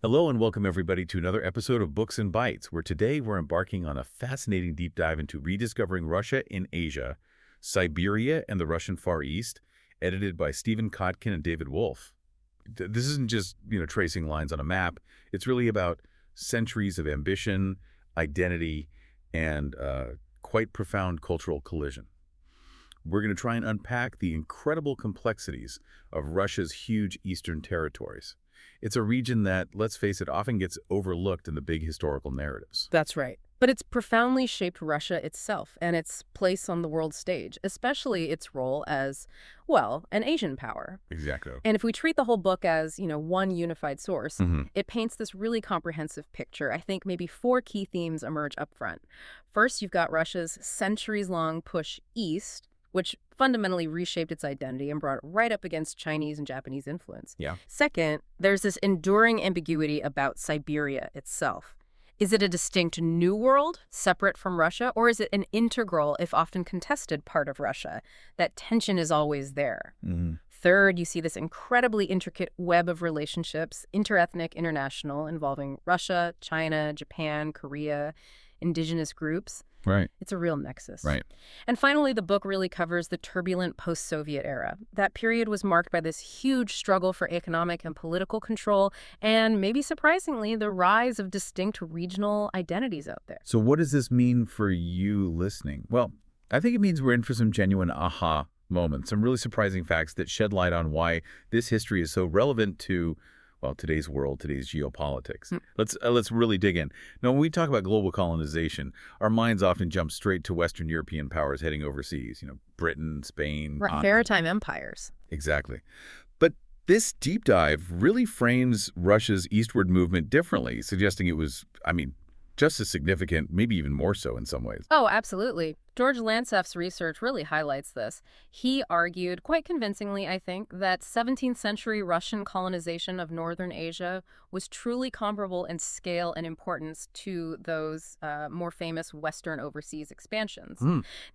Hello and welcome everybody to another episode of Books and Bytes, where today we're embarking on a fascinating deep dive into rediscovering Russia in Asia, Siberia and the Russian Far East, edited by Stephen Kotkin and David Wolff. This isn't just, tracing lines on a map. It's really about centuries of ambition, identity, and quite profound cultural collision. We're going to try and unpack the incredible complexities of Russia's huge eastern territories. It's a region that, let's face it, often gets overlooked in the big historical narratives. That's right. But it's profoundly shaped Russia itself and its place on the world stage, especially its role as, well, an Asian power. Exactly. And if we treat the whole book as, one unified source, it paints this really comprehensive picture. I think maybe four key themes emerge up front. First, you've got Russia's centuries-long push east, which fundamentally reshaped its identity and brought it right up against Chinese and Japanese influence. Yeah. Second, there's this enduring ambiguity about Siberia itself. Is it a distinct new world, separate from Russia, or is it an integral, if often contested, part of Russia? That tension is always there. Third, you see this incredibly intricate web of relationships, interethnic, international, involving Russia, China, Japan, Korea, indigenous groups. Right. It's a real nexus. Right. And finally, the book really covers the turbulent post-Soviet era. That period was marked by this huge struggle for economic and political control, and maybe surprisingly, the rise of distinct regional identities out there. So what does this mean for you listening? Well, I think it means we're in for some genuine aha moments, some really surprising facts that shed light on why this history is so relevant to, well, today's world, today's geopolitics. Let's really dig in. Now, when we talk about global colonization, our minds often jump straight to Western European powers heading overseas, Britain, Spain. Right. Maritime empires. Exactly. But this deep dive really frames Russia's eastward movement differently, suggesting it was, just as significant, maybe even more so in some ways. Oh, absolutely. George Lanseff's research really highlights this. He argued, quite convincingly, I think, that 17th century Russian colonization of northern Asia was truly comparable in scale and importance to those more famous Western overseas expansions.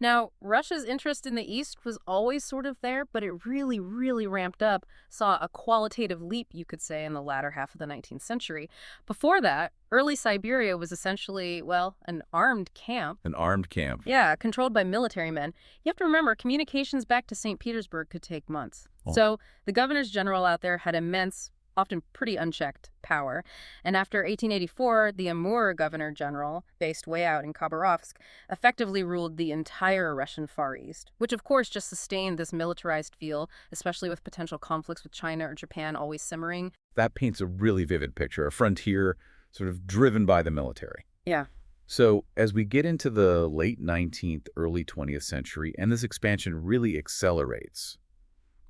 Now, Russia's interest in the East was always sort of there, but it really, really ramped up, saw a qualitative leap, you could say, in the latter half of the 19th century. Before that, early Siberia was essentially, well, an armed camp. An armed camp. Yeah, controlled by military men. You have to remember, communications back to St. Petersburg could take months. So the governors general out there had immense, often pretty unchecked power. And after 1884, the Amur governor general, based way out in Khabarovsk, effectively ruled the entire Russian Far East, which of course just sustained this militarized feel, especially with potential conflicts with China or Japan always simmering. That paints a really vivid picture, a frontier sort of driven by the military. Yeah. So as we get into the late 19th, early 20th century, and this expansion really accelerates,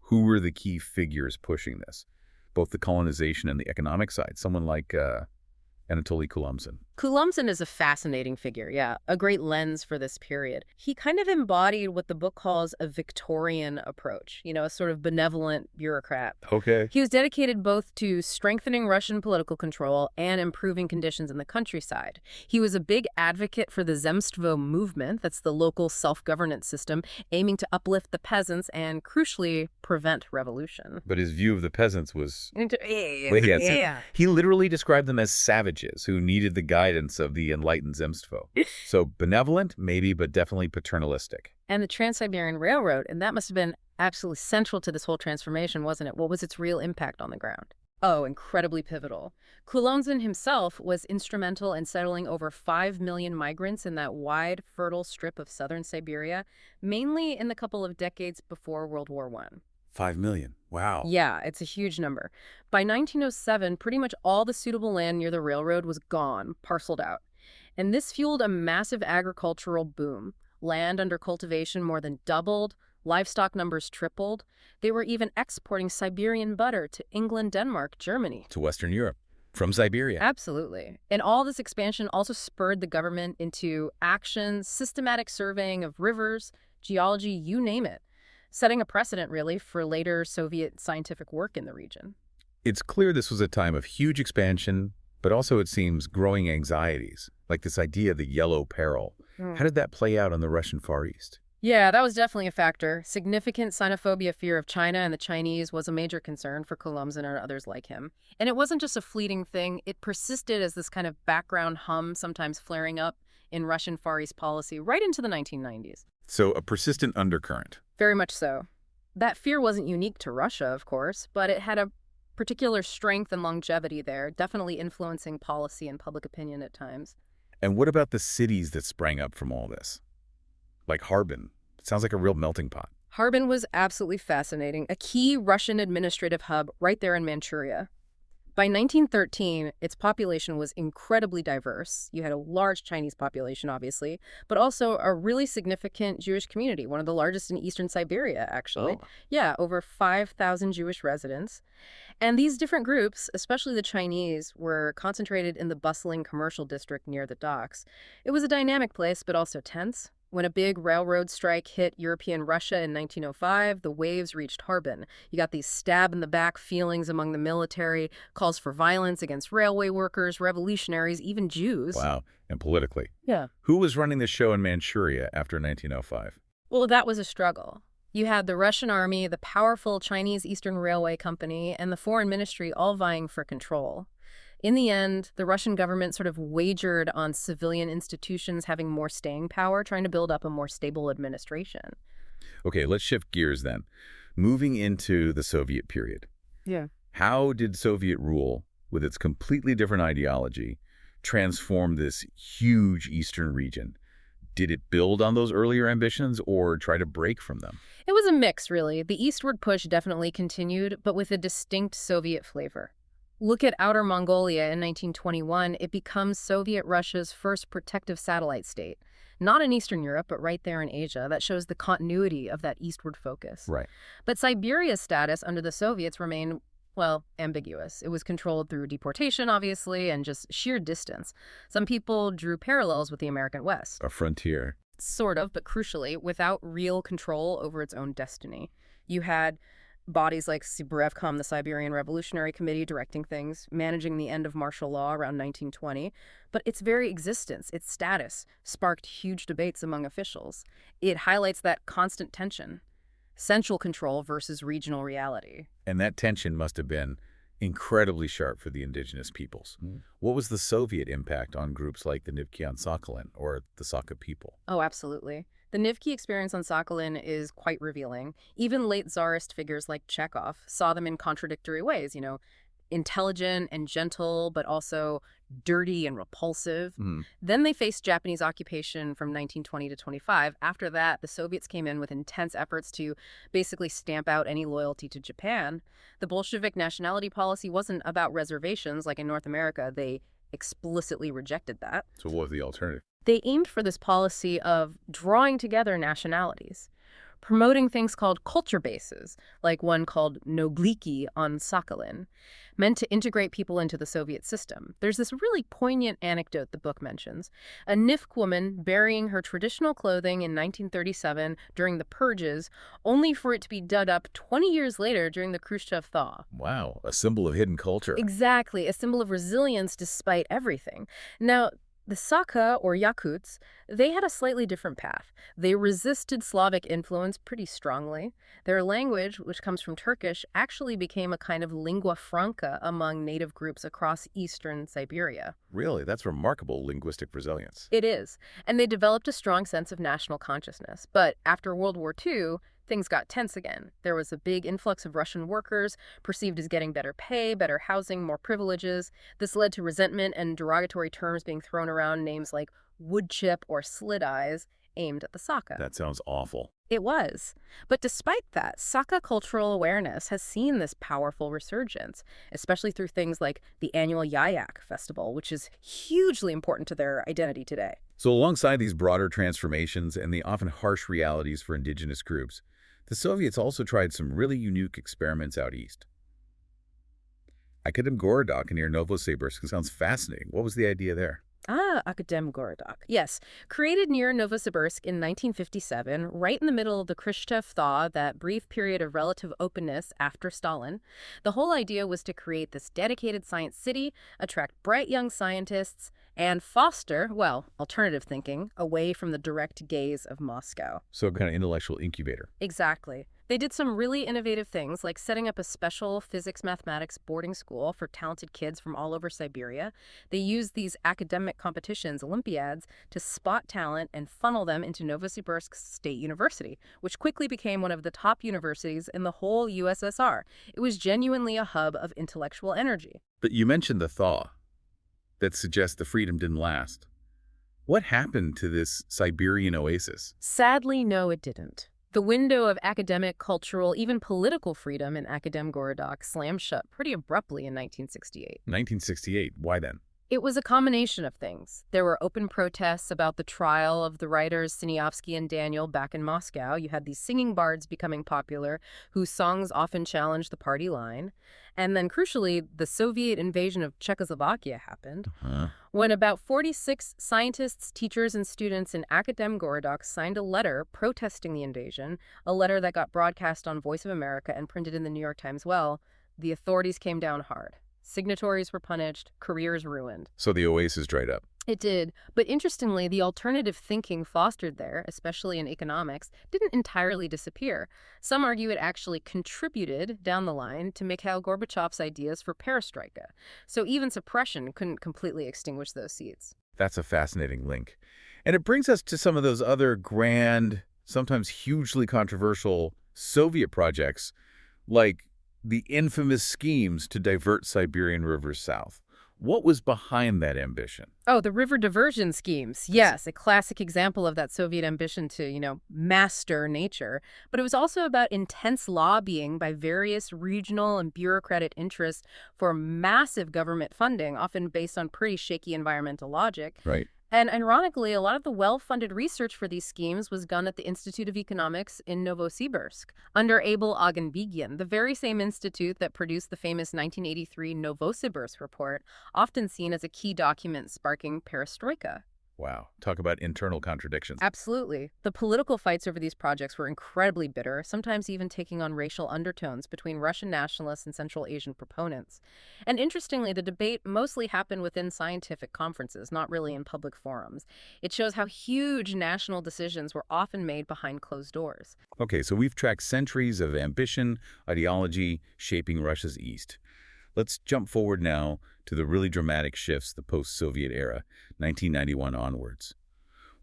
who were the key figures pushing this? Both the colonization and the economic side. Someone like Anatoly Kulomzin. Kulomzin is a fascinating figure, yeah, a great lens for this period. He kind of embodied what the book calls a Victorian approach, a sort of benevolent bureaucrat. Okay. He was dedicated both to strengthening Russian political control and improving conditions in the countryside. He was a big advocate for the Zemstvo movement, that's the local self-governance system, aiming to uplift the peasants and, crucially, prevent revolution. But his view of the peasants was... Yeah. He literally described them as savages who needed the guidance of the enlightened Zemstvo. So benevolent, maybe, but definitely paternalistic. And the Trans-Siberian Railroad, and that must have been absolutely central to this whole transformation, wasn't it? What was its real impact on the ground? Oh, incredibly pivotal. Kulomzin himself was instrumental in settling over 5 million migrants in that wide, fertile strip of southern Siberia, mainly in the couple of decades before World War I. 5 million. Wow. Yeah, it's a huge number. By 1907, pretty much all the suitable land near the railroad was gone, parceled out. And this fueled a massive agricultural boom. Land under cultivation more than doubled, livestock numbers tripled. They were even exporting Siberian butter to England, Denmark, Germany. To Western Europe. From Siberia. Absolutely. And all this expansion also spurred the government into action, systematic surveying of rivers, geology, you name it, setting a precedent, really, for later Soviet scientific work in the region. It's clear this was a time of huge expansion, but also, it seems, growing anxieties, like this idea of the yellow peril. How did that play out on the Russian Far East? Yeah, that was definitely a factor. Significant xenophobia fear of China and the Chinese was a major concern for Kalamzin and others like him. And it wasn't just a fleeting thing, it persisted as this kind of background hum, sometimes flaring up in Russian Far East policy right into the 1990s. So a persistent undercurrent. Very much so. That fear wasn't unique to Russia, of course, but it had a particular strength and longevity there, definitely influencing policy and public opinion at times. And what about the cities that sprang up from all this? Like Harbin. It sounds like a real melting pot. Harbin was absolutely fascinating, a key Russian administrative hub right there in Manchuria. By 1913, its population was incredibly diverse. You had a large Chinese population, obviously, but also a really significant Jewish community, one of the largest in eastern Siberia, actually. Oh. Yeah, over 5,000 Jewish residents. And these different groups, especially the Chinese, were concentrated in the bustling commercial district near the docks. It was a dynamic place, but also tense. When a big railroad strike hit European Russia in 1905, the waves reached Harbin. You got these stab-in-the-back feelings among the military, calls for violence against railway workers, revolutionaries, even Jews. Wow. And politically. Yeah. Who was running the show in Manchuria after 1905? Well, that was a struggle. You had the Russian army, the powerful Chinese Eastern Railway Company, and the foreign ministry all vying for control. In the end, the Russian government sort of wagered on civilian institutions having more staying power, trying to build up a more stable administration. Okay, let's shift gears then. Moving into the Soviet period. Yeah. How did Soviet rule, with its completely different ideology, transform this huge eastern region? Did it build on those earlier ambitions or try to break from them? It was a mix, really. The eastward push definitely continued, but with a distinct Soviet flavor. Look at Outer Mongolia in 1921. It becomes Soviet Russia's first protective satellite state. Not in Eastern Europe, but right there in Asia. That shows the continuity of that eastward focus. Right. But Siberia's status under the Soviets remained, well, ambiguous. It was controlled through deportation, obviously, and just sheer distance. Some people drew parallels with the American West. A frontier. Sort of, but crucially, without real control over its own destiny. You had bodies like Siberevcom, the Siberian Revolutionary Committee, directing things, managing the end of martial law around 1920. But its very existence, its status, sparked huge debates among officials. It highlights that constant tension, central control versus regional reality. And that tension must have been incredibly sharp for the indigenous peoples. What was the Soviet impact on groups like the Nivki on Sakhalin or the Sakha people? Oh, absolutely. The Nivki experience on Sakhalin is quite revealing. Even late Tsarist figures like Chekhov saw them in contradictory ways, intelligent and gentle, but also dirty and repulsive. Then they faced Japanese occupation from 1920 to 25. After that, the Soviets came in with intense efforts to basically stamp out any loyalty to Japan. The Bolshevik nationality policy wasn't about reservations like in North America. They explicitly rejected that. So what was the alternative? They aimed for this policy of drawing together nationalities, promoting things called culture bases, like one called Nogliki on Sakhalin, meant to integrate people into the Soviet system. There's this really poignant anecdote the book mentions. A Nivk woman burying her traditional clothing in 1937 during the purges, only for it to be dug up 20 years later during the Khrushchev thaw. Wow, a symbol of hidden culture. Exactly, a symbol of resilience despite everything. Now, the Sakha, or Yakuts, they had a slightly different path. They resisted Slavic influence pretty strongly. Their language, which comes from Turkish, actually became a kind of lingua franca among native groups across eastern Siberia. Really? That's remarkable linguistic resilience. It is. And they developed a strong sense of national consciousness. But after World War II, things got tense again. There was a big influx of Russian workers, perceived as getting better pay, better housing, more privileges. This led to resentment and derogatory terms being thrown around, names like wood chip or slit eyes, aimed at the Sakha. That sounds awful. It was. But despite that, Sakha cultural awareness has seen this powerful resurgence, especially through things like the annual Yayak festival, which is hugely important to their identity today. So alongside these broader transformations and the often harsh realities for indigenous groups, the Soviets also tried some really unique experiments out east. Akademgorodok near Novosibirsk sounds fascinating. What was the idea there? Akademgorodok. Yes, created near Novosibirsk in 1957, right in the middle of the Khrushchev thaw, that brief period of relative openness after Stalin. The whole idea was to create this dedicated science city, attract bright young scientists, and foster, well, alternative thinking away from the direct gaze of Moscow. So kind of intellectual incubator. Exactly. They did some really innovative things, like setting up a special physics-mathematics boarding school for talented kids from all over Siberia. They used these academic competitions, Olympiads, to spot talent and funnel them into Novosibirsk State University, which quickly became one of the top universities in the whole USSR. It was genuinely a hub of intellectual energy. But you mentioned the thaw. That suggests the freedom didn't last. What happened to this Siberian oasis? Sadly, no, it didn't. The window of academic, cultural, even political freedom in Akademgorodok slammed shut pretty abruptly in 1968. 1968. Why then? It was a combination of things. There were open protests about the trial of the writers Sinyavsky and Daniel back in Moscow. You had these singing bards becoming popular, whose songs often challenged the party line. And then, crucially, the Soviet invasion of Czechoslovakia happened, when about 46 scientists, teachers, and students in Akademgorodok signed a letter protesting the invasion, a letter that got broadcast on Voice of America and printed in the New York Times. Well, the authorities came down hard. Signatories were punished, careers ruined. So the oasis dried up. It did. But interestingly, the alternative thinking fostered there, especially in economics, didn't entirely disappear. Some argue it actually contributed down the line to Mikhail Gorbachev's ideas for perestroika. So even suppression couldn't completely extinguish those seeds. That's a fascinating link. And it brings us to some of those other grand, sometimes hugely controversial Soviet projects, like the infamous schemes to divert Siberian rivers south. What was behind that ambition? Oh, the river diversion schemes. Yes, a classic example of that Soviet ambition to, master nature. But it was also about intense lobbying by various regional and bureaucratic interests for massive government funding, often based on pretty shaky environmental logic. Right. And ironically, a lot of the well-funded research for these schemes was done at the Institute of Economics in Novosibirsk, under Abel Aganbegyan, the very same institute that produced the famous 1983 Novosibirsk report, often seen as a key document sparking perestroika. Wow. Talk about internal contradictions. Absolutely. The political fights over these projects were incredibly bitter, sometimes even taking on racial undertones between Russian nationalists and Central Asian proponents. And interestingly, the debate mostly happened within scientific conferences, not really in public forums. It shows how huge national decisions were often made behind closed doors. Okay, so we've tracked centuries of ambition, ideology, shaping Russia's east. Let's jump forward now to the really dramatic shifts, the post-Soviet era, 1991 onwards.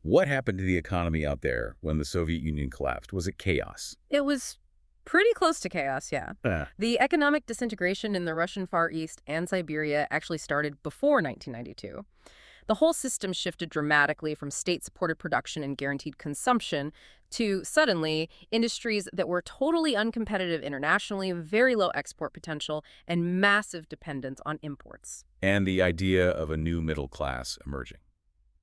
What happened to the economy out there when the Soviet Union collapsed? Was it chaos? It was pretty close to chaos, yeah. The economic disintegration in the Russian Far East and Siberia actually started before 1992. The whole system shifted dramatically from state-supported production and guaranteed consumption to, suddenly, industries that were totally uncompetitive internationally, very low export potential, and massive dependence on imports. And the idea of a new middle class emerging.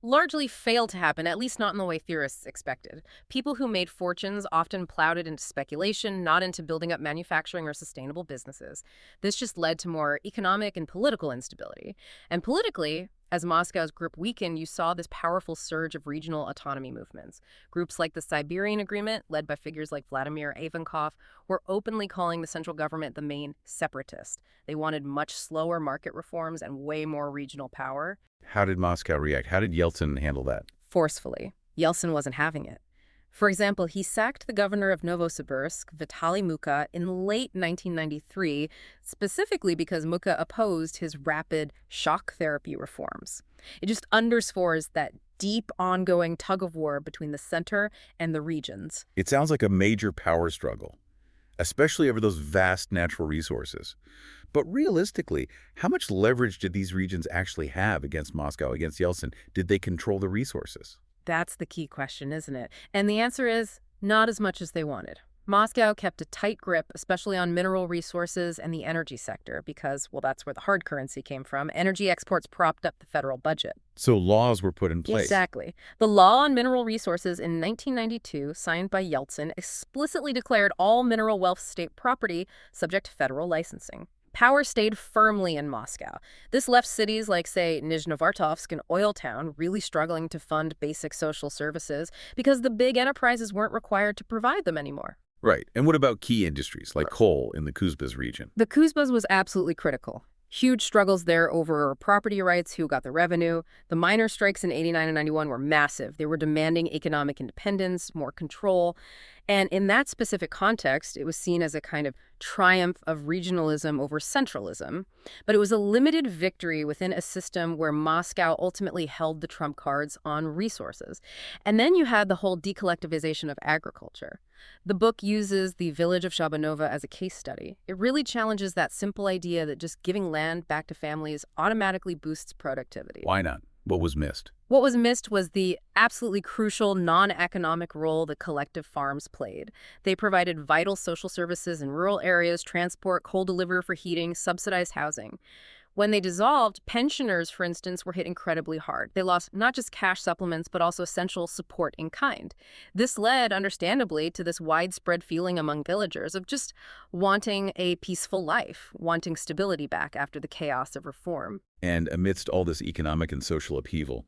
Largely failed to happen, at least not in the way theorists expected. People who made fortunes often plowed it into speculation, not into building up manufacturing or sustainable businesses. This just led to more economic and political instability. And politically, as Moscow's grip weakened, you saw this powerful surge of regional autonomy movements. Groups like the Siberian Agreement, led by figures like Vladimir Ivankov, were openly calling the central government the main separatist. They wanted much slower market reforms and way more regional power. How did Moscow react? How did Yeltsin handle that? Forcefully. Yeltsin wasn't having it. For example, he sacked the governor of Novosibirsk, Vitaly Muka, in late 1993, specifically because Muka opposed his rapid shock therapy reforms. It just underscores that deep, ongoing tug-of-war between the center and the regions. It sounds like a major power struggle, especially over those vast natural resources. But realistically, how much leverage did these regions actually have against Moscow, against Yeltsin? Did they control the resources? That's the key question, isn't it? And the answer is not as much as they wanted. Moscow kept a tight grip, especially on mineral resources and the energy sector, because, well, that's where the hard currency came from. Energy exports propped up the federal budget. So laws were put in place. Exactly. The law on mineral resources in 1992, signed by Yeltsin, explicitly declared all mineral wealth state property subject to federal licensing. Power stayed firmly in Moscow. This left cities like, say, Nizhnovartovsk, an oil town, really struggling to fund basic social services because the big enterprises weren't required to provide them anymore. Right. And what about key industries like coal in the Kuzbaz region? The Kuzbaz was absolutely critical. Huge struggles there over property rights, who got the revenue. The miners' strikes in 89 and 91 were massive. They were demanding economic independence, more control. And in that specific context, it was seen as a kind of triumph of regionalism over centralism. But it was a limited victory within a system where Moscow ultimately held the trump cards on resources. And then you had the whole decollectivization of agriculture. The book uses the village of Shabanova as a case study. It really challenges that simple idea that just giving land back to families automatically boosts productivity. Why not? What was missed? What was missed was the absolutely crucial non-economic role that collective farms played. They provided vital social services in rural areas, transport, coal delivery for heating, subsidized housing. When they dissolved, pensioners, for instance, were hit incredibly hard. They lost not just cash supplements, but also essential support in kind. This led, understandably, to this widespread feeling among villagers of just wanting a peaceful life, wanting stability back after the chaos of reform. And amidst all this economic and social upheaval,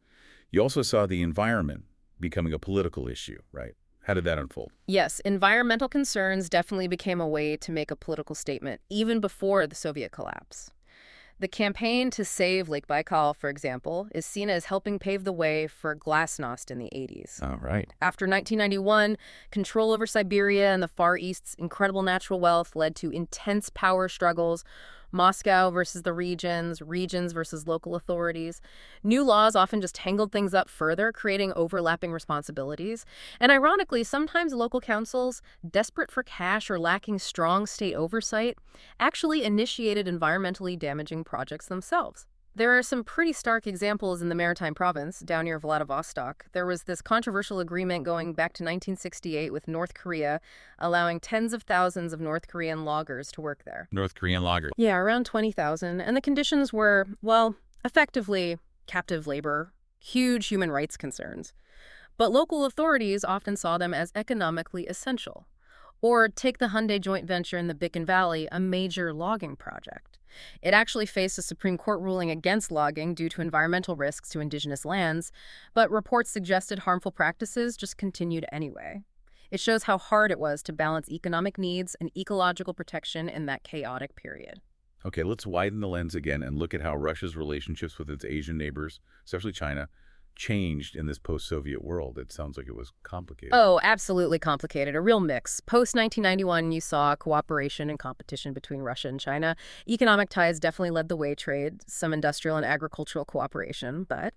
you also saw the environment becoming a political issue, right? How did that unfold? Yes, environmental concerns definitely became a way to make a political statement, even before the Soviet collapse. The campaign to save Lake Baikal, for example, is seen as helping pave the way for glasnost in the 80s. Oh, right. After 1991, control over Siberia and the Far East's incredible natural wealth led to intense power struggles. Moscow versus the regions, regions versus local authorities. New laws often just tangled things up further, creating overlapping responsibilities. And ironically, sometimes local councils, desperate for cash or lacking strong state oversight, actually initiated environmentally damaging projects themselves. There are some pretty stark examples in the Maritime Province, down near Vladivostok. There was this controversial agreement going back to 1968 with North Korea, allowing tens of thousands of North Korean loggers to work there. North Korean loggers. Yeah, around 20,000. And the conditions were, well, effectively captive labor, huge human rights concerns. But local authorities often saw them as economically essential. Or take the Hyundai joint venture in the Bican Valley, a major logging project. It actually faced a Supreme Court ruling against logging due to environmental risks to indigenous lands, but reports suggested harmful practices just continued anyway. It shows how hard it was to balance economic needs and ecological protection in that chaotic period. Okay, let's widen the lens again and look at how Russia's relationships with its Asian neighbors, especially China, changed in this post-Soviet world. It sounds like it was complicated. Oh, absolutely complicated. A real mix. Post-1991, you saw cooperation and competition between Russia and China. Economic ties definitely led the way, trade, some industrial and agricultural cooperation. But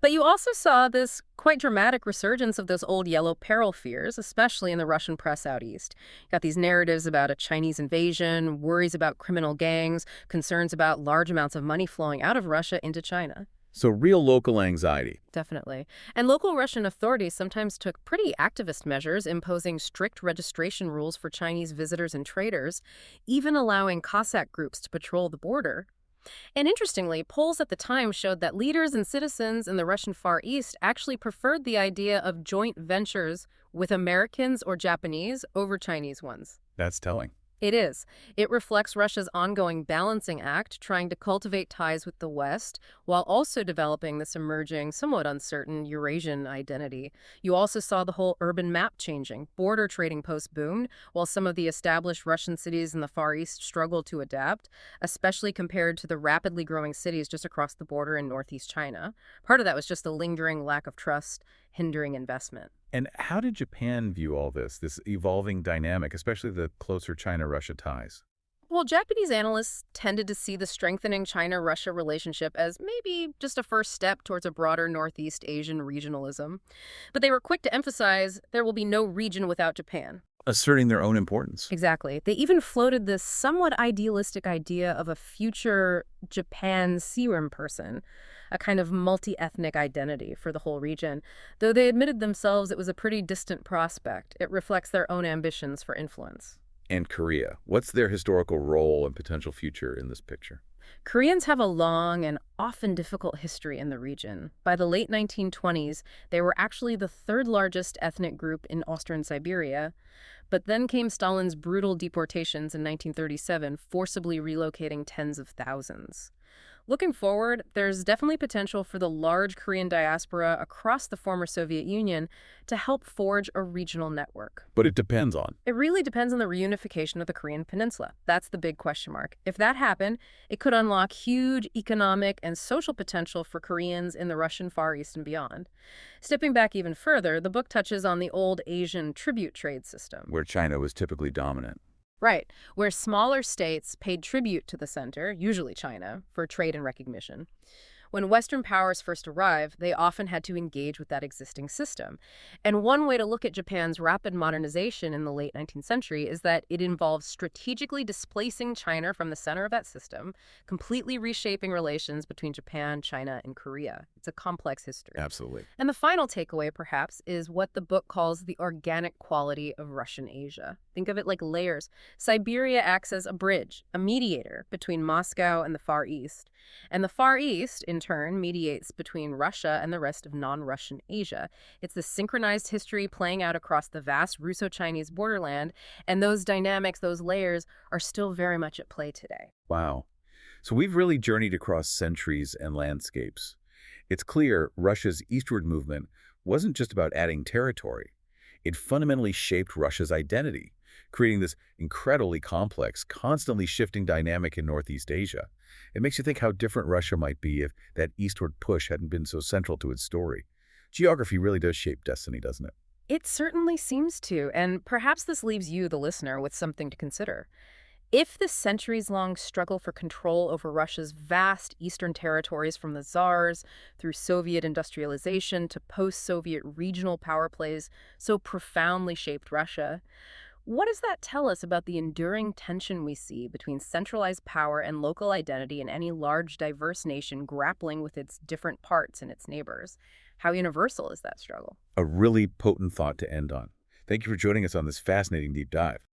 you also saw this quite dramatic resurgence of those old yellow peril fears, especially in the Russian press out east. You got these narratives about a Chinese invasion, worries about criminal gangs, concerns about large amounts of money flowing out of Russia into China. So real local anxiety. Definitely. And local Russian authorities sometimes took pretty activist measures, imposing strict registration rules for Chinese visitors and traders, even allowing Cossack groups to patrol the border. And interestingly, polls at the time showed that leaders and citizens in the Russian Far East actually preferred the idea of joint ventures with Americans or Japanese over Chinese ones. That's telling. It is. It reflects Russia's ongoing balancing act, trying to cultivate ties with the West, while also developing this emerging, somewhat uncertain Eurasian identity. You also saw the whole urban map changing. Border trading post-boomed, while some of the established Russian cities in the Far East struggled to adapt, especially compared to the rapidly growing cities just across the border in northeast China. Part of that was just a lingering lack of trust, hindering investment. And how did Japan view all this evolving dynamic, especially the closer China-Russia ties? Well, Japanese analysts tended to see the strengthening China-Russia relationship as maybe just a first step towards a broader Northeast Asian regionalism. But they were quick to emphasize there will be no region without Japan. Asserting their own importance. Exactly. They even floated this somewhat idealistic idea of a future Japan Sea-Rim person, a kind of multi-ethnic identity for the whole region. Though they admitted themselves it was a pretty distant prospect, it reflects their own ambitions for influence. And Korea. What's their historical role and potential future in this picture? Koreans have a long and often difficult history in the region. By the late 1920s, they were actually the third largest ethnic group in Eastern Siberia. But then came Stalin's brutal deportations in 1937, forcibly relocating tens of thousands. Looking forward, there's definitely potential for the large Korean diaspora across the former Soviet Union to help forge a regional network. But it depends on. It really depends on the reunification of the Korean peninsula. That's the big question mark. If that happened, it could unlock huge economic and social potential for Koreans in the Russian Far East and beyond. Stepping back even further, the book touches on the old Asian tribute trade system. Where China was typically dominant. Right, where smaller states paid tribute to the center, usually China, for trade and recognition. When Western powers first arrived, they often had to engage with that existing system. And one way to look at Japan's rapid modernization in the late 19th century is that it involves strategically displacing China from the center of that system, completely reshaping relations between Japan, China, and Korea. It's a complex history. Absolutely. And the final takeaway, perhaps, is what the book calls the organic quality of Russian Asia. Think of it like layers. Siberia acts as a bridge, a mediator between Moscow and the Far East. And the Far East, in turn, mediates between Russia and the rest of non-Russian Asia. It's the synchronized history playing out across the vast Russo-Chinese borderland, and those dynamics, those layers, are still very much at play today. Wow. So we've really journeyed across centuries and landscapes. It's clear Russia's eastward movement wasn't just about adding territory. It fundamentally shaped Russia's identity, creating this incredibly complex, constantly shifting dynamic in Northeast Asia. It makes you think how different Russia might be if that eastward push hadn't been so central to its story. Geography really does shape destiny, doesn't it? It certainly seems to, and perhaps this leaves you, the listener, with something to consider. If the centuries-long struggle for control over Russia's vast eastern territories from the czars through Soviet industrialization to post-Soviet regional power plays so profoundly shaped Russia, what does that tell us about the enduring tension we see between centralized power and local identity in any large, diverse nation grappling with its different parts and its neighbors? How universal is that struggle? A really potent thought to end on. Thank you for joining us on this fascinating deep dive.